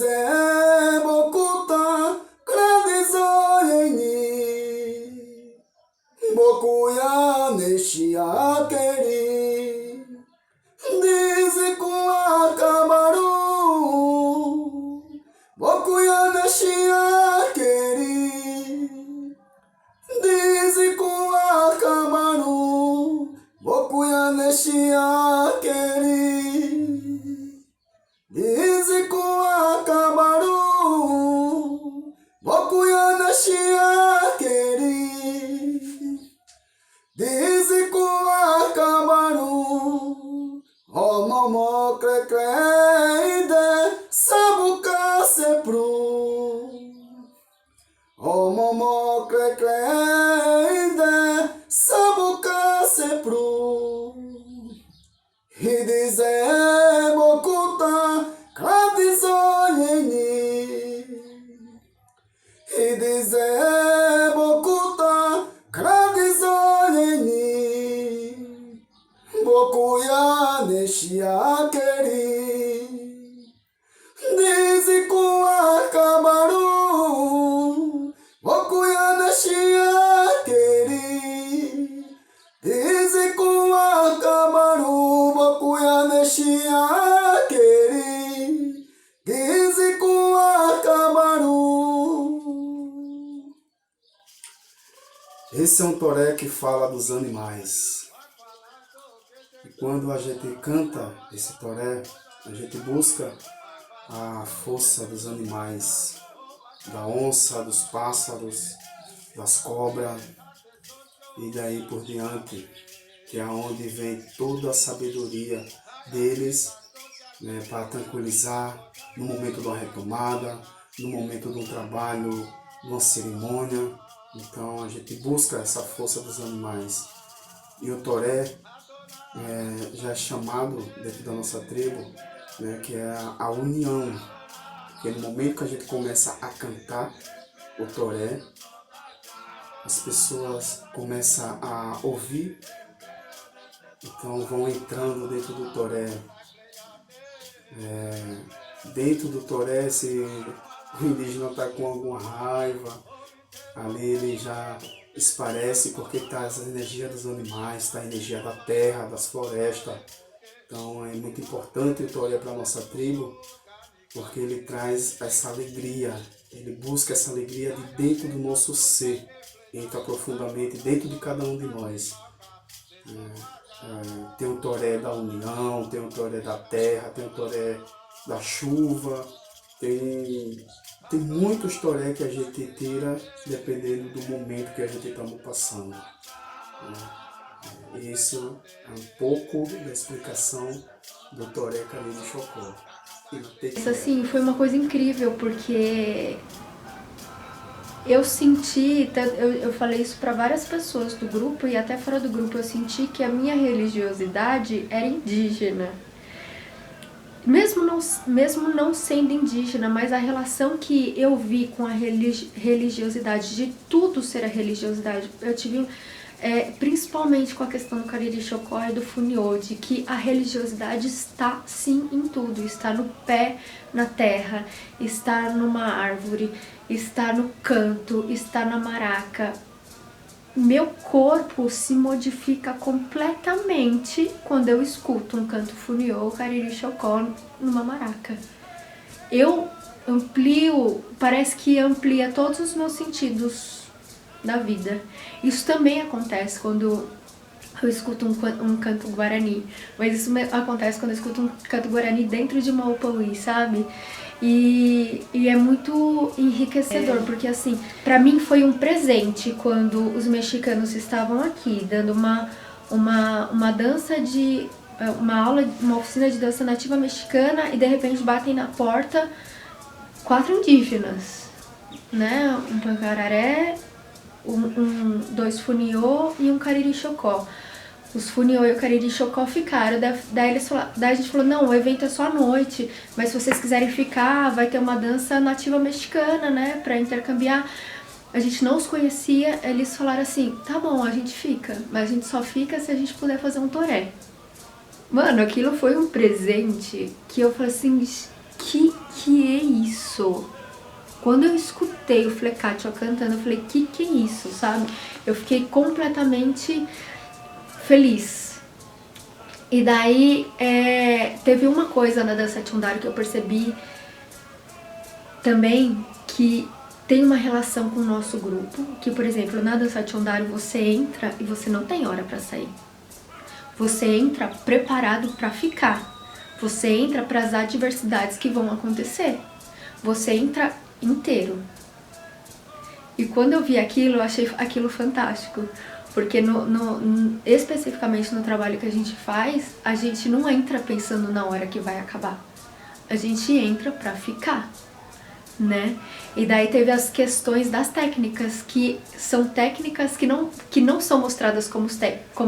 dizer bokuta grande ni boku ya neshi akeri dize com acabaru boku ya neshi akeri dize com acabaru boku ya neshi akeri dize com acabaru boku ya neshi akeri dize com acabaru o momo crecreide sabuca sepru o momo crecreide sabuca sepru e dizer bokuta kradizoyeni e dizer bokuta kradizoyeni boku ya neshi akeri dize com acabaru boku ya neshi akeri dize com acabaru boku ya neshi akeri dize com acabaru. Esse é um toré que fala dos animais. E quando a gente canta esse toré, a gente busca a força dos animais, da onça, dos pássaros, das cobras e daí por diante, que é onde vem toda a sabedoria deles, né, para tranquilizar no momento de uma retomada, no momento de um trabalho, de uma cerimônia. Então a gente busca essa força dos animais. E o toré já é chamado dentro da nossa tribo, né, que é a união. Porque no momento que a gente começa a cantar o toré, as pessoas começam a ouvir, então vão entrando dentro do toré. Dentro do toré, se o indígena está com alguma raiva, ali ele já esparece porque está as energias dos animais, está a energia da terra, das florestas. Então é muito importante o toré para a nossa tribo, porque ele traz essa alegria, ele busca essa alegria de dentro do nosso ser, entra profundamente dentro de cada um de nós. Tem o toré da união, tem o toré da terra, tem o toré da chuva, tem muitos toré que a gente tira dependendo do momento que a gente está passando. Isso é um pouco da explicação do toré Cariri Chocó. Isso assim, foi uma coisa incrível, porque eu senti, eu falei isso para várias pessoas do grupo e até fora do grupo, eu senti que a minha religiosidade era indígena. Mesmo não sendo indígena, mas a relação que eu vi com a religiosidade, de tudo ser a religiosidade, eu tive principalmente com a questão do Cariri Chocó e do Funiô, de que a religiosidade está sim em tudo, está no pé na terra, está numa árvore, está no canto, está na maraca. Meu corpo se modifica completamente quando eu escuto um canto Funiô ou Cariri Chocó numa maraca. Eu amplio, parece que amplia todos os meus sentidos da vida. Isso também acontece quando eu escuto um canto guarani, mas isso acontece quando eu escuto um canto guarani dentro de uma upauí, sabe? E é muito enriquecedor, porque assim, pra mim foi um presente quando os mexicanos estavam aqui dando uma dança uma oficina de dança nativa mexicana e de repente batem na porta 4 indígenas, né? Um pancararé, dois funiô e um cariri chocó. Os Funiô e o Cariri Chocó ficaram, daí a gente falou, não, o evento é só à noite, mas se vocês quiserem ficar, vai ter uma dança nativa mexicana, né, pra intercambiar. A gente não os conhecia, eles falaram assim, tá bom, a gente fica, mas a gente só fica se a gente puder fazer um toré. Mano, aquilo foi um presente que eu falei assim, que é isso? Quando eu escutei o Flecatio cantando, eu falei, que é isso, sabe? Eu fiquei completamente feliz. E daí, teve uma coisa na dança Tchundaro que eu percebi também, que tem uma relação com o nosso grupo, que, por exemplo, na dança Tchundaro você entra e você não tem hora pra sair. Você entra preparado pra ficar. Você entra para as adversidades que vão acontecer. Você entra inteiro. E quando eu vi aquilo, eu achei aquilo fantástico. Porque especificamente no trabalho que a gente faz, a gente não entra pensando na hora que vai acabar. A gente entra para ficar, né? E daí teve as questões das técnicas, que são técnicas que não são mostradas como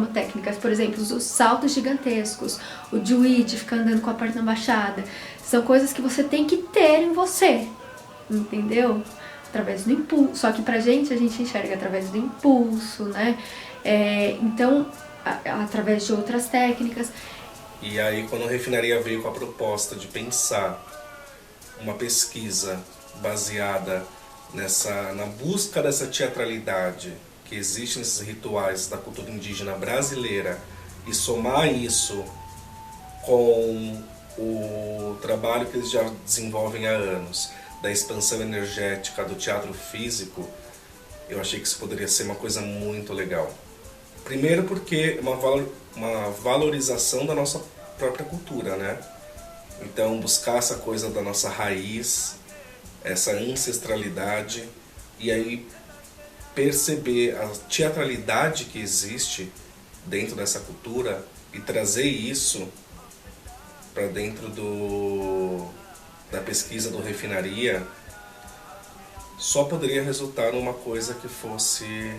técnicas. Por exemplo, os saltos gigantescos, o Jui de ficar andando com a perna baixada. São coisas que você tem que ter em você, entendeu? Através do impulso. Só que pra gente, a gente enxerga através do impulso, né? Então, através de outras técnicas. E aí, quando a refinaria veio com a proposta de pensar uma pesquisa baseada na busca dessa teatralidade que existe nesses rituais da cultura indígena brasileira e somar isso com o trabalho que eles já desenvolvem há anos, da expansão energética do teatro físico, eu achei que isso poderia ser uma coisa muito legal. Primeiro porque é uma valorização da nossa própria cultura, né? Então buscar essa coisa da nossa raiz, essa ancestralidade, e aí perceber a teatralidade que existe dentro dessa cultura e trazer isso para dentro da pesquisa do Refinaria, só poderia resultar numa coisa que fosse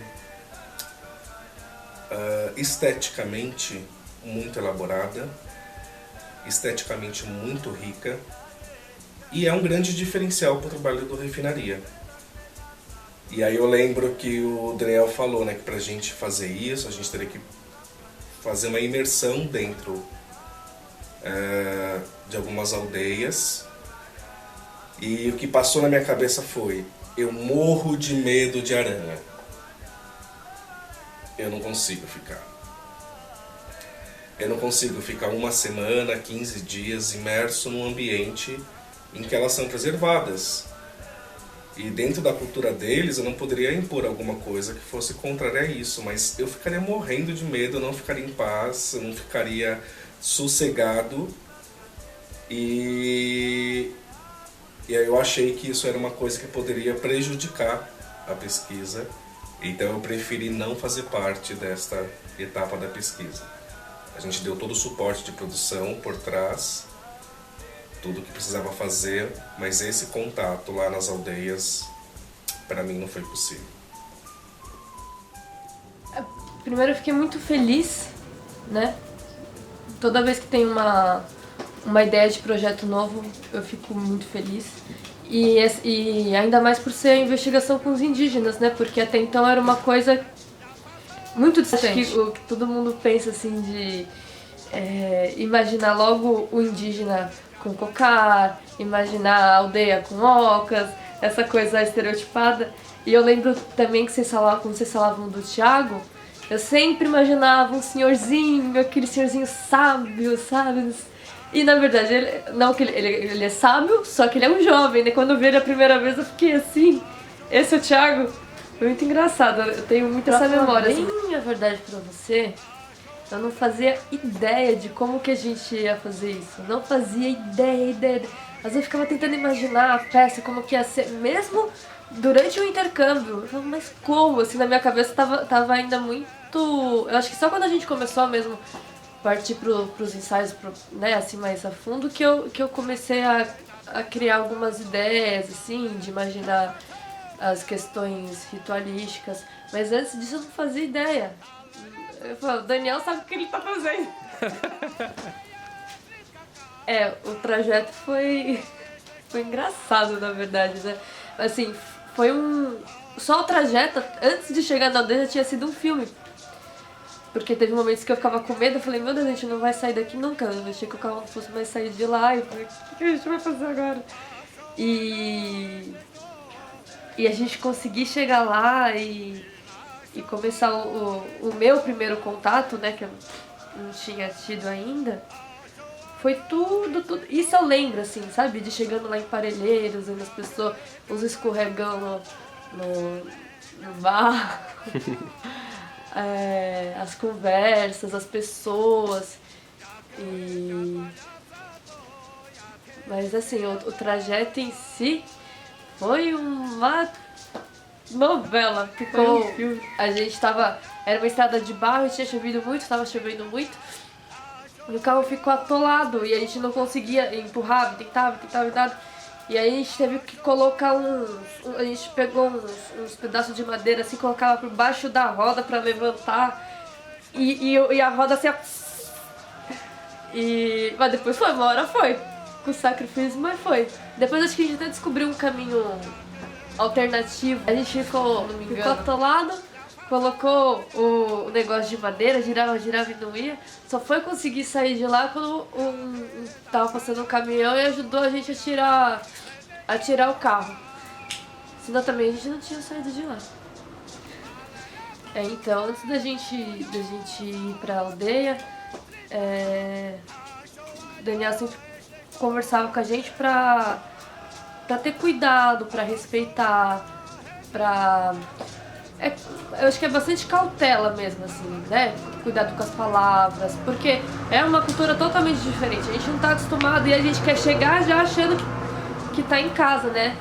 esteticamente muito elaborada, esteticamente muito rica, e é um grande diferencial para o trabalho do Refinaria. E aí eu lembro que o Daniel falou, né, que para a gente fazer isso, a gente teria que fazer uma imersão dentro de algumas aldeias. E o que passou na minha cabeça foi, eu morro de medo de aranha. Eu não consigo ficar. Eu não consigo ficar uma semana, 15 dias imerso num ambiente em que elas são preservadas. E dentro da cultura deles eu não poderia impor alguma coisa que fosse contrária a isso, mas eu ficaria morrendo de medo, eu não ficaria em paz, eu não ficaria sossegado. E aí eu achei que isso era uma coisa que poderia prejudicar a pesquisa, então eu preferi não fazer parte desta etapa da pesquisa. A gente deu todo o suporte de produção por trás, tudo que precisava fazer, mas esse contato lá nas aldeias, para mim, não foi possível. Primeiro eu fiquei muito feliz, né? Toda vez que tem uma ideia de projeto novo, eu fico muito feliz. E ainda mais por ser a investigação com os indígenas, né? Porque até então era uma coisa muito distante. Acho que o que todo mundo pensa, assim, de imaginar logo o indígena com cocar, imaginar a aldeia com ocas, essa coisa estereotipada. E eu lembro também que quando vocês falavam do Thiago, eu sempre imaginava um senhorzinho, aquele senhorzinho sábio, sabe? E na verdade, ele é sábio, só que ele é um jovem, né? Quando eu vi ele a primeira vez, eu fiquei assim, esse é o Thiago? Foi muito engraçado, eu tenho muita essa memória. Bem a verdade pra você, eu não fazia ideia de como que a gente ia fazer isso. Não fazia ideia. Às vezes eu ficava tentando imaginar a peça, como que ia ser, mesmo durante o intercâmbio. Eu falava, mas como? Assim, na minha cabeça tava ainda muito... Eu acho que só quando a gente começou mesmo partir pros ensaios, né, assim, mais a fundo, que eu comecei a criar algumas ideias, assim, de imaginar as questões ritualísticas. Mas antes disso eu não fazia ideia. Eu falo, o Daniel sabe o que ele tá fazendo. O trajeto foi engraçado, na verdade, né? Assim, foi só o trajeto, antes de chegar na aldeia, já tinha sido um filme. Porque teve momentos que eu ficava com medo, eu falei, meu Deus, a gente não vai sair daqui nunca. Eu achei que o carro não fosse mais sair de lá. E eu falei, o que a gente vai fazer agora? E a gente conseguir chegar lá e começar o meu primeiro contato, né, que eu não tinha tido ainda, foi tudo. Isso eu lembro, assim, sabe? De chegando lá em Parelheiros, vendo as pessoas, os escorregão no bar, as conversas, as pessoas. Mas assim, o trajeto em si foi uma novela. Ficou. A gente tava. Era uma estrada de barro, tinha chovido muito, tava chovendo muito. E o carro ficou atolado e a gente não conseguia empurrar, tentava e nada. E aí a gente teve que colocar a gente pegou uns pedaços de madeira assim, colocava por baixo da roda pra levantar. E a roda assim. Mas depois foi, uma hora foi. Com sacrifício, mas foi. Depois acho que a gente até descobriu um caminho alternativo. A gente ficou atolado, colocou o negócio de madeira, girava e não ia. Só foi conseguir sair de lá quando tava passando um caminhão e ajudou a gente a tirar o carro. Senão também a gente não tinha saído de lá. Então, antes da gente ir pra aldeia, Daniel sempre conversava com a gente pra ter cuidado, pra respeitar, eu acho que é bastante cautela mesmo, assim, né? Cuidado com as palavras, porque é uma cultura totalmente diferente. A gente não tá acostumado e a gente quer chegar já achando que tá em casa, né?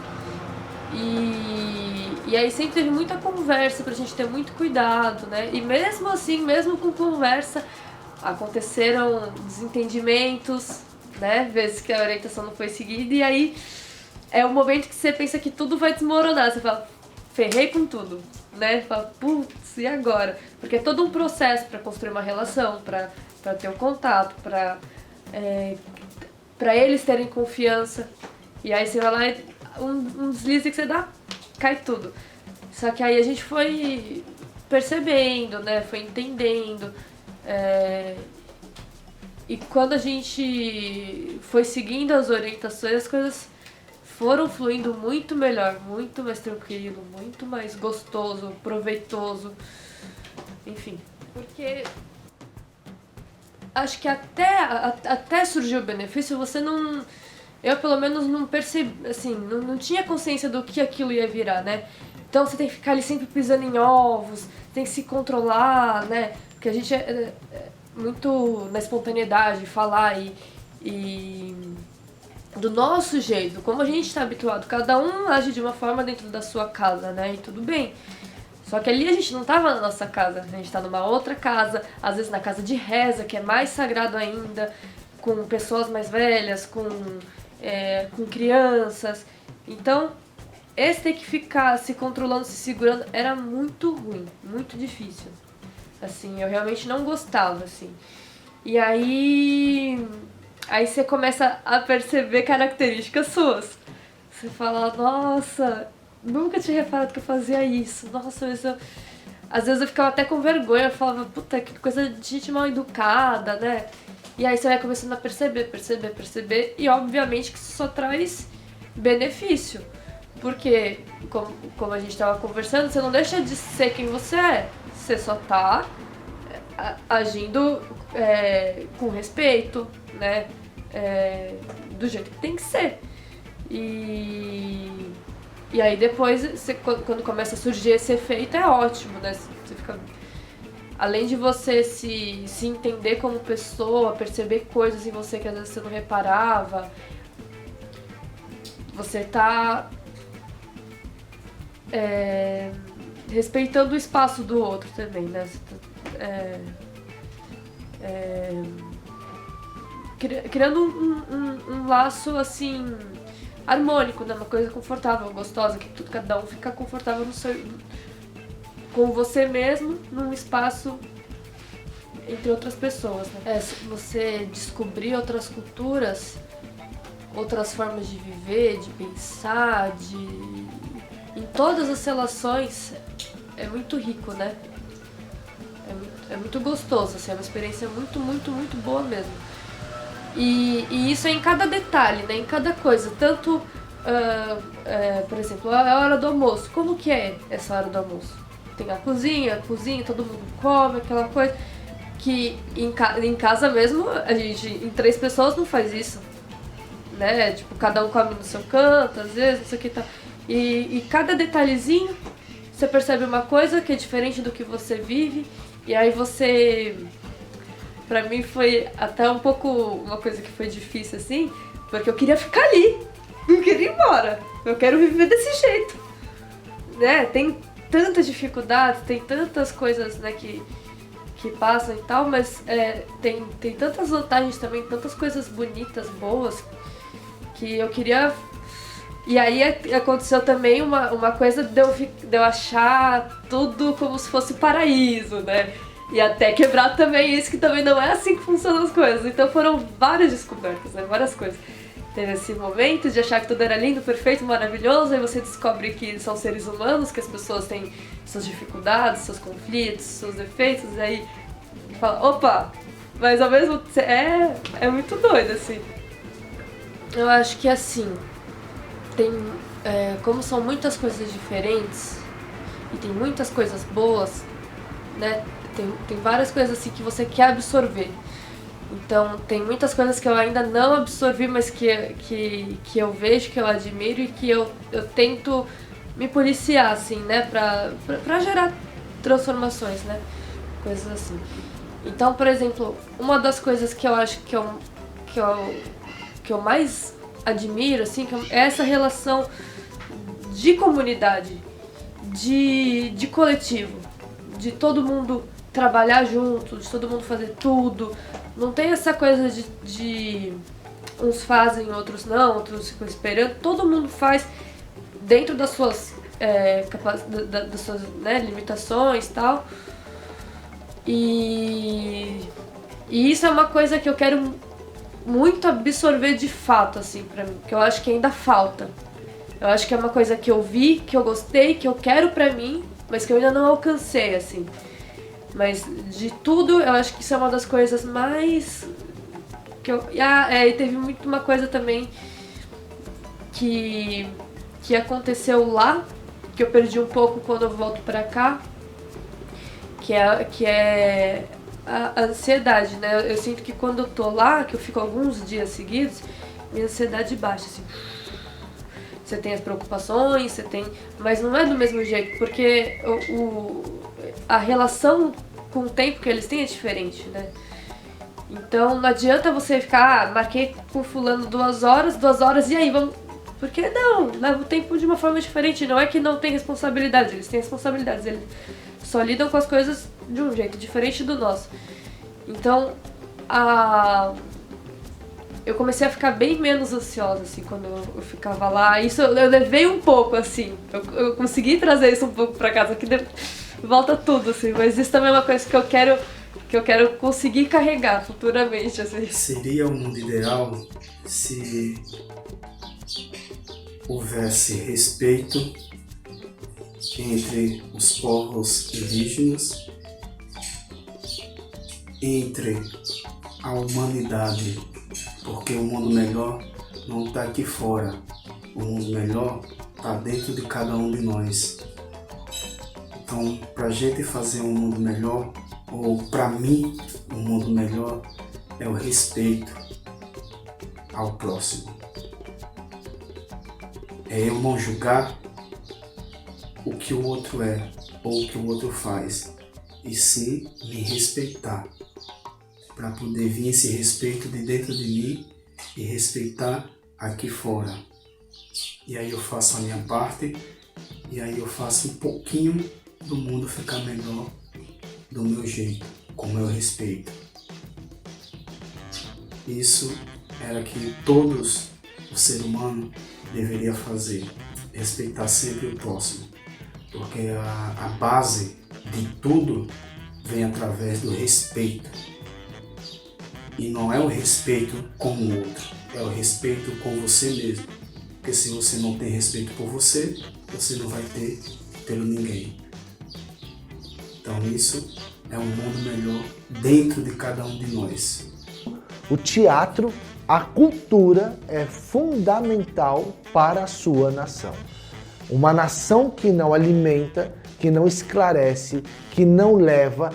E aí sempre teve muita conversa pra gente ter muito cuidado, né? E mesmo assim, mesmo com conversa, aconteceram desentendimentos, né? Vezes que a orientação não foi seguida, e aí é o momento que você pensa que tudo vai desmoronar. Você fala, ferrei com tudo, né? Você fala, putz, e agora? Porque é todo um processo pra construir uma relação, pra ter um contato, pra eles terem confiança. E aí você vai lá e um deslize que você dá, cai tudo. Só que aí a gente foi percebendo, né? Foi entendendo. E quando a gente foi seguindo as orientações, as coisas foram fluindo muito melhor, muito mais tranquilo, muito mais gostoso, proveitoso, enfim. Porque acho que até surgiu o benefício, você não... Eu, pelo menos, não percebi, assim, não tinha consciência do que aquilo ia virar, né? Então você tem que ficar ali sempre pisando em ovos, tem que se controlar, né? Porque a gente é muito na espontaneidade, falar e do nosso jeito, como a gente está habituado. Cada um age de uma forma dentro da sua casa, né? E tudo bem. Só que ali a gente não estava na nossa casa, a gente está numa outra casa, às vezes na casa de reza, que é mais sagrado ainda, com pessoas mais velhas, com crianças. Então, esse ter que ficar se controlando, se segurando, era muito ruim, muito difícil. Assim, eu realmente não gostava, assim. E aí você começa a perceber características suas. Você fala, nossa, nunca tinha reparado que eu fazia isso. Nossa, às vezes eu ficava até com vergonha, eu falava, puta, que coisa de gente mal educada, né? E aí você vai começando a perceber, e obviamente que isso só traz benefício. Porque, como a gente estava conversando, você não deixa de ser quem você é. Você só tá agindo com respeito, né? Do jeito que tem que ser. E aí depois, quando começa a surgir esse efeito, é ótimo, né? Você fica... Além de você se entender como pessoa, perceber coisas em você que às vezes você não reparava, você tá respeitando o espaço do outro também, né? Você tá, criando um laço, assim, harmônico, né? Uma coisa confortável, gostosa, que cada um fica confortável com você mesmo, num espaço entre outras pessoas, né? Você descobrir outras culturas, outras formas de viver, de pensar, em todas as relações, é muito rico, né? É muito gostoso, assim, é uma experiência muito, muito, muito boa mesmo. E isso é em cada detalhe, né? Em cada coisa. Tanto, por exemplo, a hora do almoço. Como que é essa hora do almoço? Tem a cozinha, todo mundo come, aquela coisa. Que em casa mesmo, a gente, em 3 pessoas, não faz isso. Né? Tipo, cada um come no seu canto, às vezes, não sei o que tá. E cada detalhezinho, você percebe uma coisa que é diferente do que você vive. E aí você... Pra mim foi até um pouco uma coisa que foi difícil, assim, porque eu queria ficar ali, não queria ir embora, eu quero viver desse jeito, né? Tem tantas dificuldades, tem tantas coisas, né, que passam e tal, mas tem tantas vantagens também, tantas coisas bonitas, boas, que eu queria... E aí aconteceu também uma coisa de eu achar tudo como se fosse paraíso, né? E até quebrar também isso, que também não é assim que funcionam as coisas. Então foram várias descobertas, né? Várias coisas. Teve esse momento de achar que tudo era lindo, perfeito, maravilhoso, aí você descobre que são seres humanos, que as pessoas têm suas dificuldades, seus conflitos, seus defeitos, e aí fala, opa, mas ao mesmo tempo é muito doido, assim. Eu acho que assim, como são muitas coisas diferentes, e tem muitas coisas boas, né? Tem várias coisas assim que você quer absorver. Então, tem muitas coisas que eu ainda não absorvi, mas que eu vejo, que eu admiro e que eu tento me policiar, assim, né? Pra gerar transformações, né? Coisas assim. Então, por exemplo, uma das coisas que eu acho que eu mais admiro, assim, é essa relação de comunidade, de coletivo, de todo mundo trabalhar junto, de todo mundo fazer tudo. Não tem essa coisa de uns fazem, outros não, outros ficam esperando. Todo mundo faz dentro das suas, das suas, né, limitações e tal. E isso é uma coisa que eu quero muito absorver de fato, assim, pra mim. Que eu acho que ainda falta. Eu acho que é uma coisa que eu vi, que eu gostei, que eu quero pra mim, mas que eu ainda não alcancei, assim. Mas de tudo, eu acho que isso é uma das coisas mais... E teve muito uma coisa também que aconteceu lá, que eu perdi um pouco quando eu volto pra cá, que é a ansiedade, né? Eu sinto que quando eu tô lá, que eu fico alguns dias seguidos, minha ansiedade baixa, assim. Você tem as preocupações, mas não é do mesmo jeito, porque a relação com o tempo que eles têm é diferente, né? Então não adianta você ficar, marquei com fulano 2 horas, e aí, vamos... Porque não, leva o tempo de uma forma diferente, não é que não tem responsabilidades, eles têm responsabilidades, eles só lidam com as coisas de um jeito diferente do nosso. Então, eu comecei a ficar bem menos ansiosa, assim, quando eu ficava lá. Isso eu levei um pouco, assim. Eu consegui trazer isso um pouco pra casa, que volta tudo, assim. Mas isso também é uma coisa que eu quero conseguir carregar futuramente, assim. Seria o mundo ideal se houvesse respeito entre os povos indígenas, entre a humanidade, porque o mundo melhor não está aqui fora, o mundo melhor está dentro de cada um de nós. Então, para a gente fazer um mundo melhor, ou para mim, um mundo melhor, é o respeito ao próximo. É eu não julgar o que o outro é ou o que o outro faz, e sim me respeitar, para poder vir esse respeito de dentro de mim e respeitar aqui fora. E aí eu faço a minha parte, e aí eu faço um pouquinho do mundo ficar melhor do meu jeito, com o meu respeito. Isso era que todos, o ser humano, deveria fazer, respeitar sempre o próximo, porque a base de tudo vem através do respeito. E não é o respeito com o outro, é o respeito com você mesmo. Porque se você não tem respeito por você, você não vai ter pelo ninguém. Então isso é um mundo melhor dentro de cada um de nós. O teatro, a cultura é fundamental para a sua nação. Uma nação que não alimenta, que não esclarece, que não leva,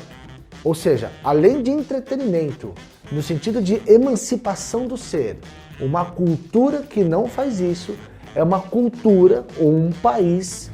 ou seja, além de entretenimento, no sentido de emancipação do ser, uma cultura que não faz isso é uma cultura ou um país